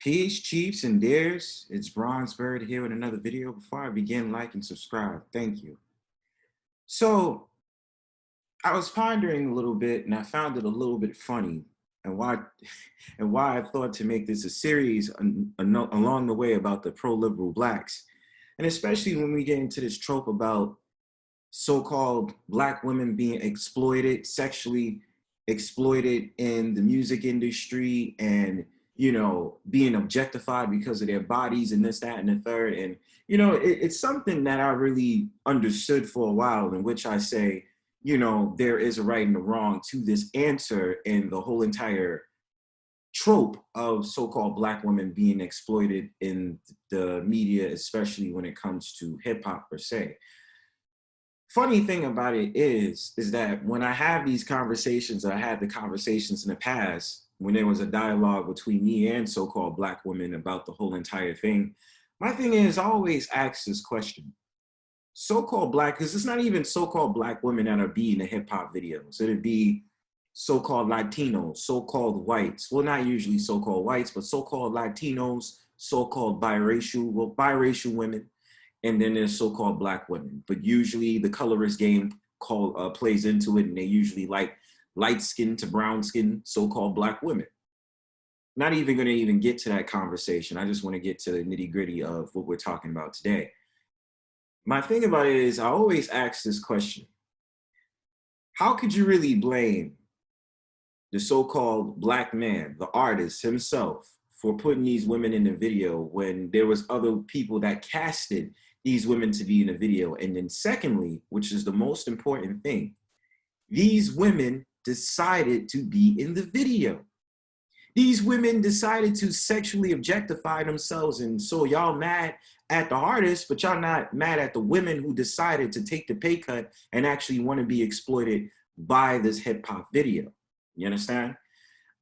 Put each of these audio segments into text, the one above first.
Peace, Chiefs, and Dares. It's Bronzebird here with another video. Before I begin, like and subscribe. Thank you. So, I was pondering a little bit, and I found it a little bit funny, and why I thought to make this a series along the way about the pro-liberal blacks, and especially when we get into this trope about so-called black women being exploited, sexually exploited in the music industry, and being objectified because of their bodies and this, that, and the third. And it's something that I really understood for a while, in which I say, there is a right and a wrong to this answer and the whole entire trope of so-called black women being exploited in the media, especially when it comes to hip-hop per se. Funny thing about it is that when I have these conversations, I had the conversations in the past when there was a dialogue between me and so-called black women about the whole entire thing. My thing is, I always ask this question: so-called black, because it's not even so-called black women that are being the hip hop videos. It'd be so-called Latinos, so-called whites. Well, not usually so-called whites, but so-called Latinos, so-called biracial women. And then there's so-called black women. But usually the colorist game plays into it, and they usually like light skin to brown skin, so-called black women. Not even gonna even get to that conversation. I just wanna get to the nitty gritty of what we're talking about today. My thing about it is, I always ask this question: how could you really blame the so-called black man, the artist himself, for putting these women in the video when there was other people that casted these women to be in the video? And then secondly, which is the most important thing, these women decided to be in the video. These women decided to sexually objectify themselves. And so y'all mad at the artists, but y'all not mad at the women who decided to take the pay cut and actually want to be exploited by this hip hop video. You understand?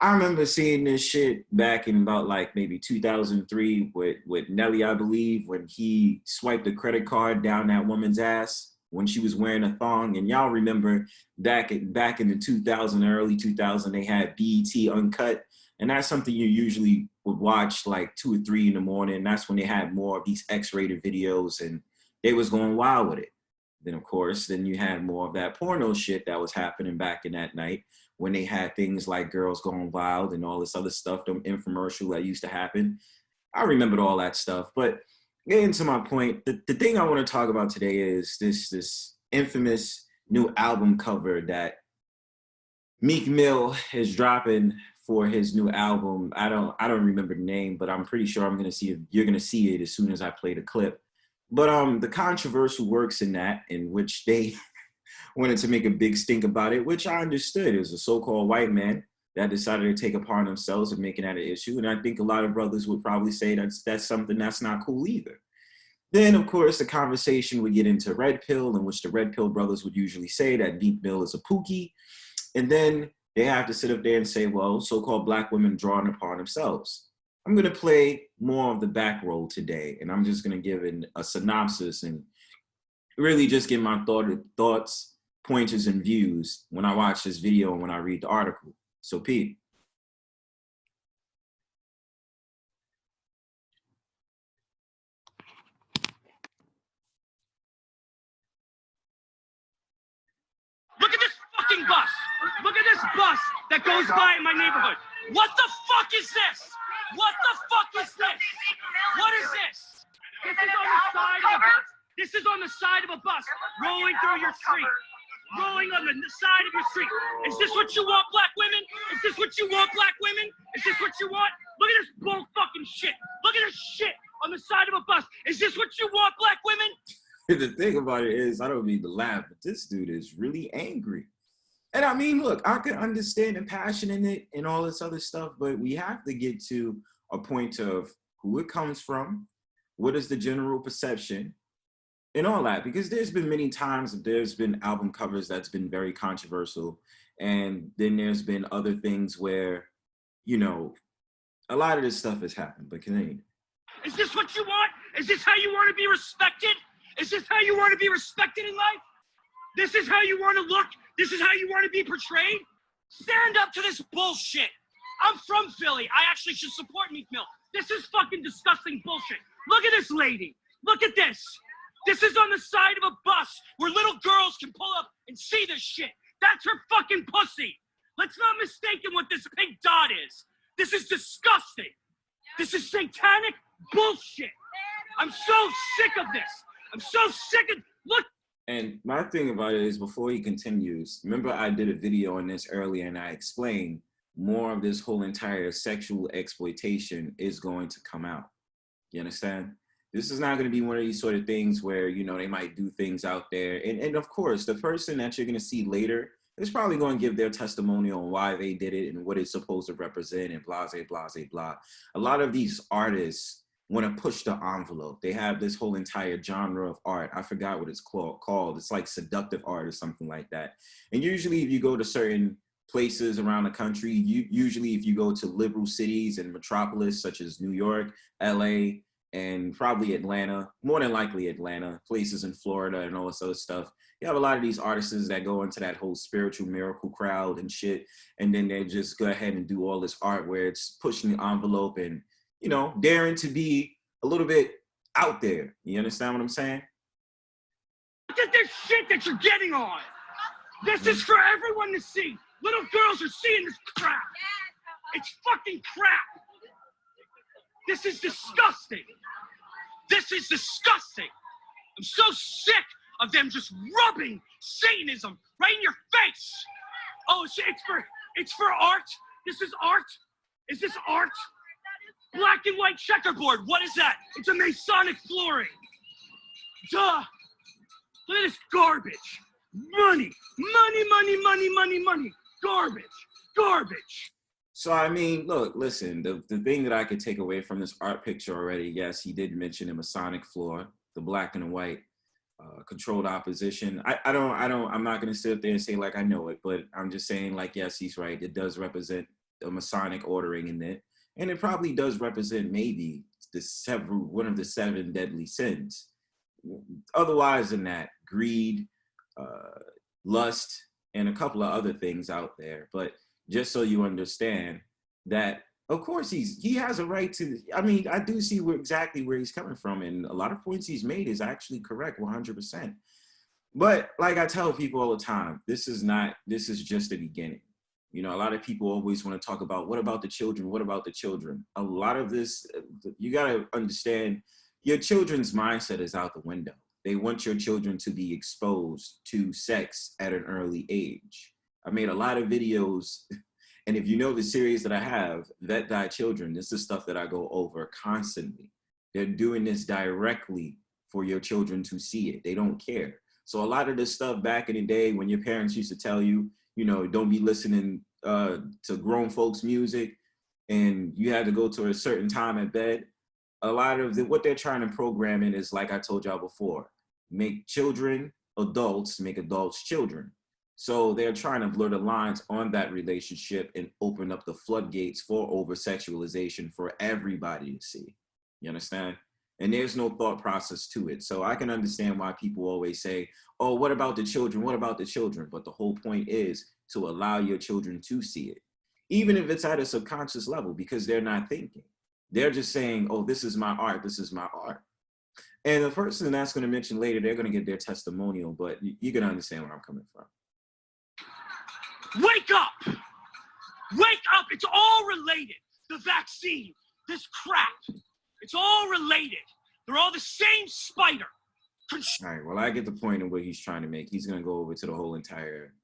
I remember seeing this shit back in about like maybe 2003 with Nelly, I believe, when he swiped a credit card down that woman's ass when she was wearing a thong. And y'all remember back in the 2000, early 2000, they had BET Uncut. And that's something you usually would watch like 2 or 3 in the morning. That's when they had more of these X-rated videos, and they was going wild with it. Then of course, then you had more of that porno shit that was happening back in that night, when they had things like Girls Gone Wild and all this other stuff, them infomercial that used to happen. I remembered all that stuff. But getting to my point, the thing I want to talk about today is this infamous new album cover that Meek Mill is dropping for his new album. I don't remember the name, but I'm pretty sure you're gonna see it as soon as I play the clip. But the controversial works in that, in which they wanted to make a big stink about it, which I understood. It was a so-called white man that decided to take upon themselves of making that an issue. And I think a lot of brothers would probably say that's something that's not cool either. Then, of course, the conversation would get into Red Pill, in which the Red Pill brothers would usually say that Meek Mill is a pookie. And then they have to sit up there and say, well, so-called black women drawing upon themselves. I'm going to play more of the back roll today, and I'm just going to give a synopsis and really just get my thoughts, pointers, and views when I watch this video and when I read the article. So, Pete. Look at this fucking bus. Look at this bus that goes by in my neighborhood. What the fuck is this? What the fuck is this? What is this? This is on the side of a bus. This is on the side of a bus rolling through your street. Rolling on the side of your street. Is this what you want, black women? Is this what you want, black women? Is this what you want? Look at this bull fucking shit. Look at this shit on the side of a bus. Is this what you want, black women? The thing about it is, I don't mean to laugh, but this dude is really angry. And I mean, look, I can understand the passion in it and all this other stuff, but we have to get to a point of who it comes from, what is the general perception, and all that. Because there's been many times that there's been album covers that's been very controversial. And then there's been other things where, a lot of this stuff has happened, but continue. Is this what you want? Is this how you want to be respected? Is this how you want to be respected in life? This is how you want to look? This is how you want to be portrayed? Stand up to this bullshit. I'm from Philly. I actually should support Meek Mill. This is fucking disgusting bullshit. Look at this lady. Look at this. This is on the side of a bus where little girls can pull up and see this shit. That's her fucking pussy. Let's not mistake what this pink dot is. This is disgusting. This is satanic bullshit. I'm so sick of this. I'm so sick of, look. And my thing about it is, before he continues, remember I did a video on this earlier and I explained more of this whole entire sexual exploitation is going to come out. You understand? This is not going to be one of these sort of things where, you know, they might do things out there. And of course, the person that you're going to see later is probably going to give their testimonial on why they did it and what it's supposed to represent and blah, blah, blah, blah. A lot of these artists want to push the envelope. They have this whole entire genre of art. I forgot what it's called. It's like seductive art or something like that. And usually if you go to certain places around the country, usually if you go to liberal cities and metropolis such as New York, LA, and probably Atlanta, more than likely Atlanta, places in Florida and all this other stuff, you have a lot of these artists that go into that whole spiritual miracle crowd and shit, and then they just go ahead and do all this art where it's pushing the envelope and, you know, daring to be a little bit out there. You understand what I'm saying? Look at this shit that you're getting on. This is for everyone to see. Little girls are seeing this crap. It's fucking crap. This is disgusting. This is disgusting. I'm so sick of them just rubbing Satanism right in your face. Oh, it's for art? This is art? Is this art? Black and white checkerboard. What is that? It's a Masonic flooring. Duh. Look at this garbage. Money. Money, money, money, money, money. Garbage. Garbage. So, I mean, look, listen, the thing that I could take away from this art picture already, yes, he did mention the Masonic floor, the black and the white, controlled opposition. I'm not going to sit up there and say like I know it, but I'm just saying like, yes, he's right. It does represent a Masonic ordering in it. And it probably does represent maybe one of the 7 deadly sins. Otherwise than that, greed, lust, and a couple of other things out there. But just so you understand that, of course, he has a right to, I mean, I do see exactly where he's coming from. And a lot of points he's made is actually correct, 100%. But like I tell people all the time, this is just the beginning. You know, a lot of people always want to talk about, what about the children? What about the children? A lot of this, you got to understand, your children's mindset is out the window. They want your children to be exposed to sex at an early age. I made a lot of videos, and if you know the series that I have, Vet Thy Children, this is stuff that I go over constantly. They're doing this directly for your children to see it. They don't care. So a lot of this stuff back in the day when your parents used to tell you, you know, don't be listening to grown folks' music, and you had to go to a certain time at bed. A lot of what they're trying to program in is, like I told y'all before, make children adults, make adults children. So they're trying to blur the lines on that relationship and open up the floodgates for over-sexualization for everybody to see. You understand? And there's no thought process to it. So I can understand why people always say, oh, what about the children? What about the children? But the whole point is to allow your children to see it, even if it's at a subconscious level, because they're not thinking. They're just saying, oh, this is my art. This is my art. And the person that's going to mention later, they're going to get their testimonial, but you're going to understand where I'm coming from. Wake up! Wake up! It's all related. The vaccine, this crap. It's all related. They're all the same spider. All right, well, I get the point of what he's trying to make. He's going to go over to the whole entire,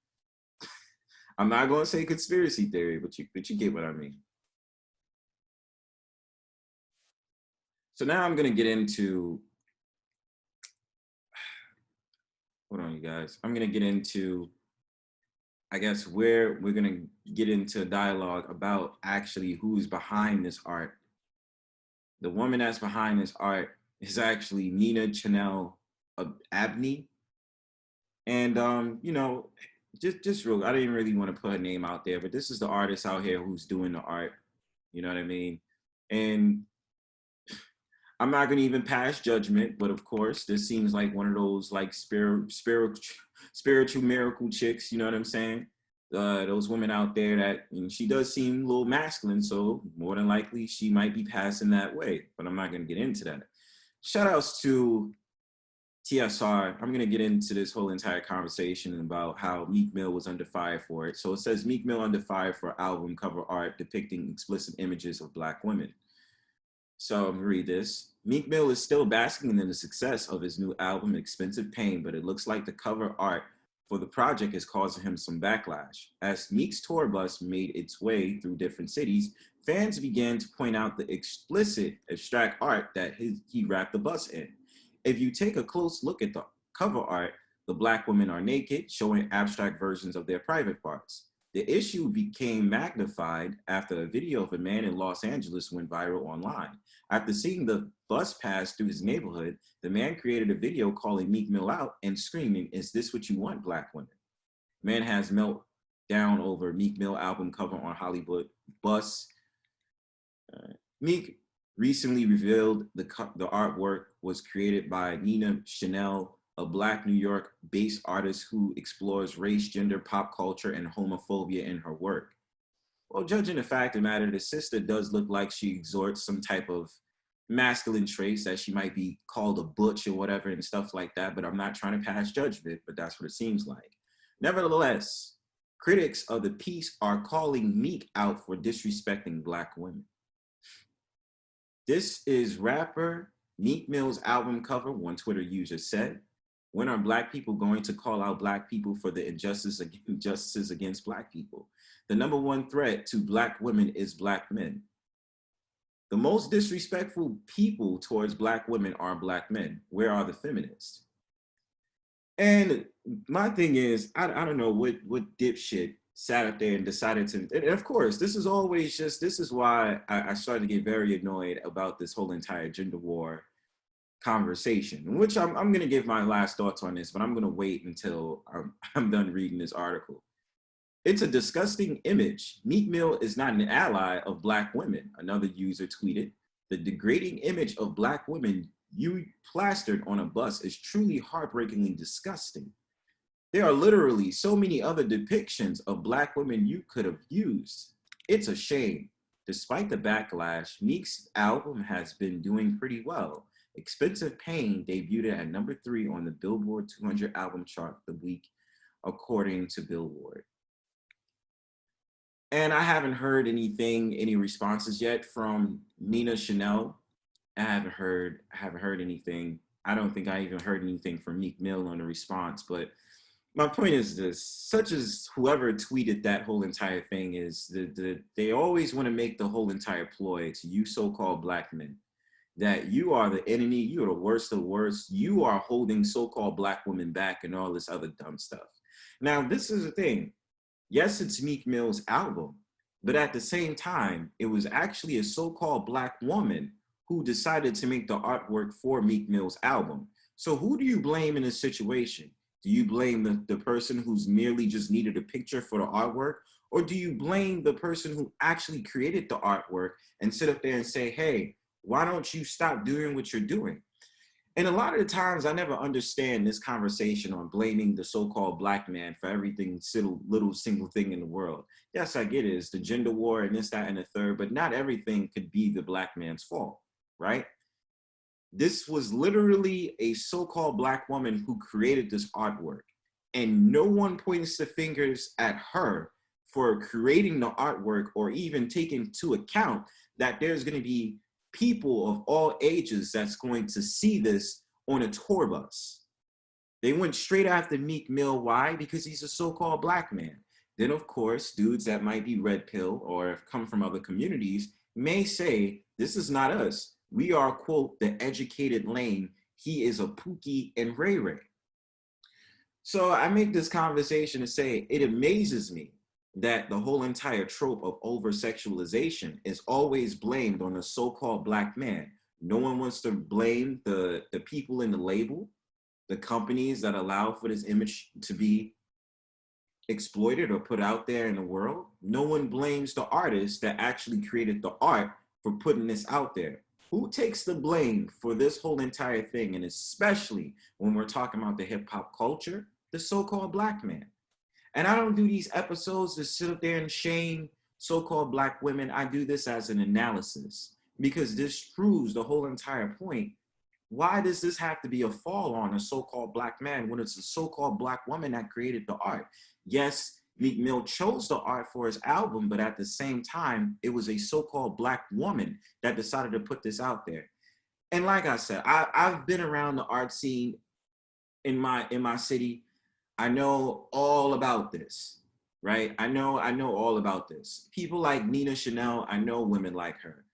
I'm not going to say conspiracy theory, but you get what I mean. So now I'm going to get into, hold on, you guys. I'm going to get into, I guess, where we're going to get into dialogue about actually who's behind this art. The woman that's behind this art is actually Nina Chanel Abney. And, you know, just real, I didn't really want to put her name out there, but this is the artist out here who's doing the art. You know what I mean? And I'm not going to even pass judgment, but of course, this seems like one of those like spiritual miracle chicks, you know what I'm saying? those women out there that, and she does seem a little masculine, so more than likely she might be passing that way, but I'm not going to get into that. Shout outs to TSR. I'm going to get into this whole entire conversation about how Meek Mill was under fire for it. So it says Meek Mill under fire for album cover art depicting explicit images of Black women. So I'm going to read this. Meek Mill is still basking in the success of his new album, Expensive Pain, but it looks like the cover art for the project is causing him some backlash. As Meek's tour bus made its way through different cities, fans began to point out the explicit abstract art that he wrapped the bus in. If you take a close look at the cover art, the Black women are naked, showing abstract versions of their private parts. The issue became magnified after a video of a man in Los Angeles went viral online. After seeing the bus pass through his neighborhood, the man created a video calling Meek Mill out and screaming, "Is this what you want, Black women?" Man has meltdown over Meek Mill album cover on Hollywood bus. Meek recently revealed the artwork was created by Nina Chanel, a Black New York-based artist who explores race, gender, pop culture, and homophobia in her work. Well, judging the fact of the matter, the sister does look like she exhorts some type of masculine traits, that she might be called a butch or whatever and stuff like that, but I'm not trying to pass judgment, but that's what it seems like. Nevertheless, critics of the piece are calling Meek out for disrespecting Black women. This is rapper Meek Mill's album cover, one Twitter user said. When are Black people going to call out Black people for the injustices against Black people? The number one threat to Black women is Black men. The most disrespectful people towards Black women are Black men. Where are the feminists? And my thing is, I don't know what dipshit sat up there and decided to, and of course, this is always just, this is why I started to get very annoyed about this whole entire gender war conversation, which I'm going to give my last thoughts on this, but I'm going to wait until I'm done reading this article. It's a disgusting image. Meek Mill is not an ally of Black women, another user tweeted. The degrading image of Black women you plastered on a bus is truly heartbreakingly disgusting. There are literally so many other depictions of Black women you could have used. It's a shame. Despite the backlash, Meek's album has been doing pretty well. Expensive Pain debuted at number 3 on the Billboard 200 album chart the week, according to Billboard. And I haven't heard any responses yet from Nina Chanel. I haven't heard anything. I don't think I even heard anything from Meek Mill on the response, but my point is this, such as whoever tweeted that whole entire thing is, they always want to make the whole entire ploy to you so-called Black men, that you are the enemy, you are the worst of the worst, you are holding so-called Black women back and all this other dumb stuff. Now, this is the thing. Yes, it's Meek Mill's album, but at the same time, it was actually a so-called Black woman who decided to make the artwork for Meek Mill's album. So who do you blame in this situation? Do you blame the person who's merely just needed a picture for the artwork? Or do you blame the person who actually created the artwork and sit up there and say, hey, why don't you stop doing what you're doing? And a lot of the times I never understand this conversation on blaming the so-called Black man for everything little single thing in the world. Yes, I get it, it's the gender war and this, that, and the third, but not everything could be the Black man's fault, right? This was literally a so-called Black woman who created this artwork, and no one points the fingers at her for creating the artwork or even taking into account that there's going to be people of all ages that's going to see this on a tour bus. They went straight after Meek Mill. Why? Because he's a so-called Black man. Then, of course, dudes that might be red pill or have come from other communities may say, this is not us. We are, quote, the educated lane. He is a Pookie and Ray Ray. So I make this conversation to say, it amazes me that the whole entire trope of over-sexualization is always blamed on the so-called Black man. No one wants to blame the people in the label, the companies that allow for this image to be exploited or put out there in the world. No one blames the artist that actually created the art for putting this out there. Who takes the blame for this whole entire thing? And especially when we're talking about the hip hop culture, the so-called Black man. And I don't do these episodes to sit up there and shame so-called Black women. I do this as an analysis because this proves the whole entire point. Why does this have to be a fall on a so-called Black man when it's a so-called Black woman that created the art? Yes, Meek Mill chose the art for his album, but at the same time, it was a so-called Black woman that decided to put this out there. And like I said, I've been around the art scene in my city. I know all about this, right? I know all about this. People like Nina Chanel, I know women like her.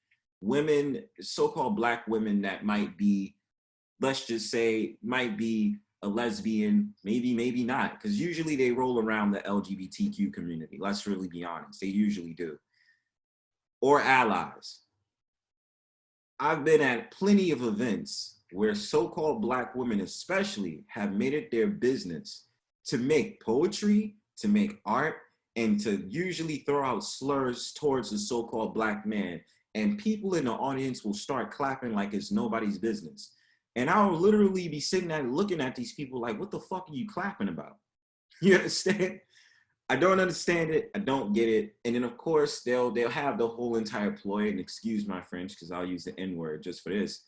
Women, so-called Black women that might be, let's just say, might be a lesbian, maybe not, because usually they roll around the LGBTQ community. Let's really be honest, they usually do. Or allies. I've been at plenty of events where so-called Black women especially have made it their business to make poetry, to make art, and to usually throw out slurs towards the so-called Black man. And people in the audience will start clapping like it's nobody's business. And I'll literally be sitting there looking at these people like, what the fuck are you clapping about? You understand? I don't understand it. I don't get it. And then of course they'll have the whole entire ploy, and excuse my French because I'll use the N-word just for this.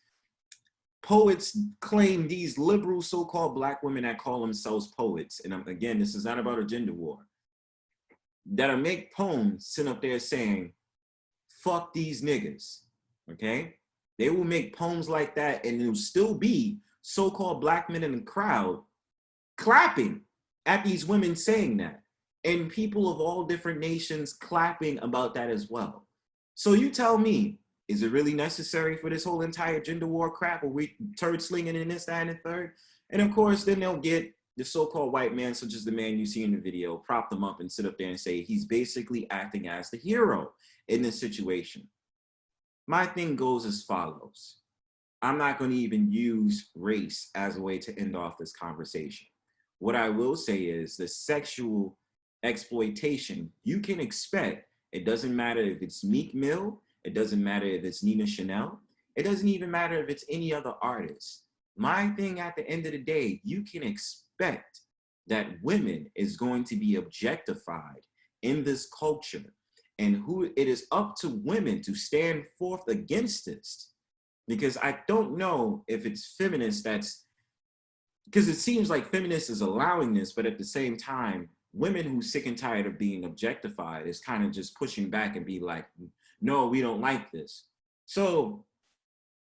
Poets claim these liberal so-called Black women that call themselves poets, and again, this is not about a gender war, that'll make poems sit up there saying, fuck these niggas, okay? They will make poems like that, and it'll still be so-called Black men in the crowd clapping at these women saying that, and people of all different nations clapping about that as well. So you tell me, is it really necessary for this whole entire gender war crap? Are we turd slinging in this, that, and the third? And of course, then they'll get the so-called white man, such as the man you see in the video, prop them up and sit up there and say he's basically acting as the hero in this situation. My thing goes as follows. I'm not going to even use race as a way to end off this conversation. What I will say is the sexual exploitation you can expect. It doesn't matter if it's Meek Mill. It doesn't matter if it's Nina Chanel. It doesn't even matter if it's any other artist. My thing at the end of the day, you can expect that women is going to be objectified in this culture, and who it is up to women to stand forth against this. Because I don't know if it's feminists that's, because it seems like feminists is allowing this, but at the same time, women who sick and tired of being objectified is kind of just pushing back and be like, no, we don't like this. So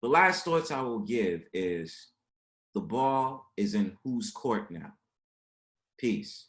the last thoughts I will give is the ball is in whose court now? Peace.